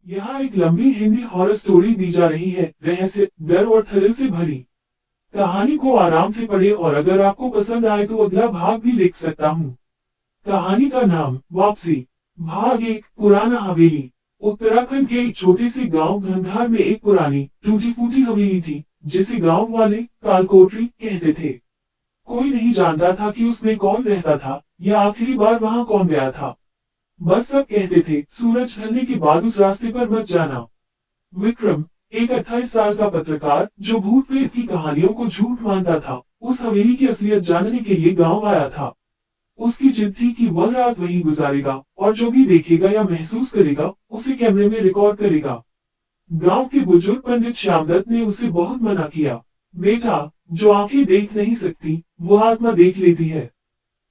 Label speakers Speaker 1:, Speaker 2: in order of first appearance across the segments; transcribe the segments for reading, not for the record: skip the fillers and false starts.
Speaker 1: यहाँ एक लंबी हिंदी हॉरर स्टोरी दी जा रही है, रहस्य, डर और थ्रिल से भरी। कहानी को आराम से पढ़े और अगर आपको पसंद आए तो अगला भाग भी लिख सकता हूँ। कहानी का नाम वापसी। भाग एक, पुराना हवेली। उत्तराखंड के एक छोटे से गांव घंघार में एक पुरानी टूटी फूटी हवेली थी, जिसे गांव वाले कालकोठरी कहते थे। कोई नहीं जानता था कि उसमें कौन रहता था या आखिरी बार वहां कौन गया था। बस सब कहते थे, सूरज ढलने के बाद उस रास्ते पर मत जाना। विक्रम, एक 28 साल का पत्रकार जो भूत प्रेत की कहानियों को झूठ मानता था, उस हवेली की असलियत जानने के लिए गांव आया था। उसकी जिद थी कि वह रात वहीं गुजारेगा और जो भी देखेगा या महसूस करेगा उसे कैमरे में रिकॉर्ड करेगा। गांव के बुजुर्ग पंडित श्यामदत्त ने उसे बहुत मना किया। बेटा, जो आंखें देख नहीं सकती वो आत्मा देख लेती है।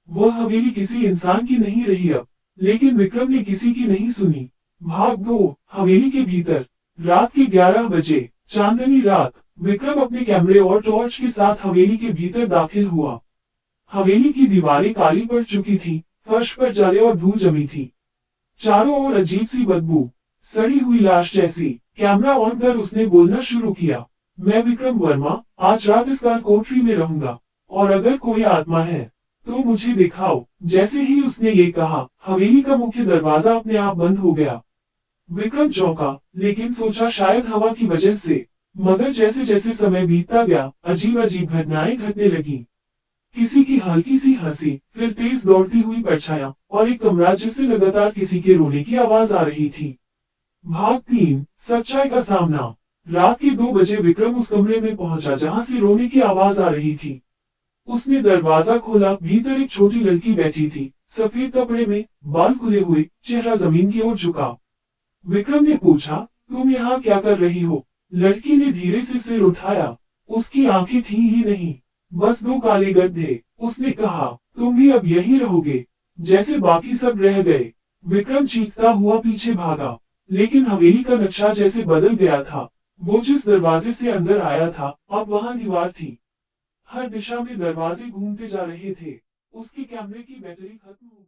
Speaker 1: वह हवेली किसी इंसान की नहीं रही अब। लेकिन विक्रम ने किसी की नहीं सुनी। भाग 2, हवेली के भीतर। रात के 11 बजे, चांदनी रात। विक्रम अपने कैमरे और टॉर्च के साथ हवेली के भीतर दाखिल हुआ। हवेली की दीवारें काली पड़ चुकी थी, फर्श पर जाले और धूल जमी थी। चारों ओर अजीब सी बदबू, सड़ी हुई लाश जैसी। कैमरा ऑन कर उसने बोलना शुरू किया। मैं विक्रम वर्मा, आज रात इस कोठरी में रहूंगा, और अगर कोई आत्मा है तो मुझे दिखाओ। जैसे ही उसने ये कहा, हवेली का मुख्य दरवाजा अपने आप बंद हो गया। विक्रम चौंका, लेकिन सोचा शायद हवा की वजह से। मगर जैसे जैसे समय बीतता गया, अजीब अजीब घटनाएं घटने लगी। किसी की हल्की सी हंसी, फिर तेज दौड़ती हुई परछाइयां, और एक कमरा जिससे लगातार किसी के रोने की आवाज आ रही थी। भाग 3, सच्चाई का सामना। रात के 2 बजे विक्रम उस कमरे में पहुंचा जहां से रोने की आवाज आ रही थी। उसने दरवाजा खोला, भीतर एक छोटी लड़की बैठी थी, सफेद कपड़े में, बाल खुले हुए, चेहरा जमीन की ओर झुका। विक्रम ने पूछा, तुम यहाँ क्या कर रही हो? लड़की ने धीरे से सिर उठाया। उसकी आंखें थी ही नहीं, बस 2 काले गड्ढे। उसने कहा, तुम भी अब यहीं रहोगे, जैसे बाकी सब रह गए। विक्रम चीखता हुआ पीछे भागा, लेकिन हवेली का नक्शा जैसे बदल गया था। वो जिस दरवाजे से अंदर आया था, अब वहां दीवार थी। हर दिशा में दरवाजे घूमते जा रहे थे। उसके कैमरे की बैटरी खत्म हो गई।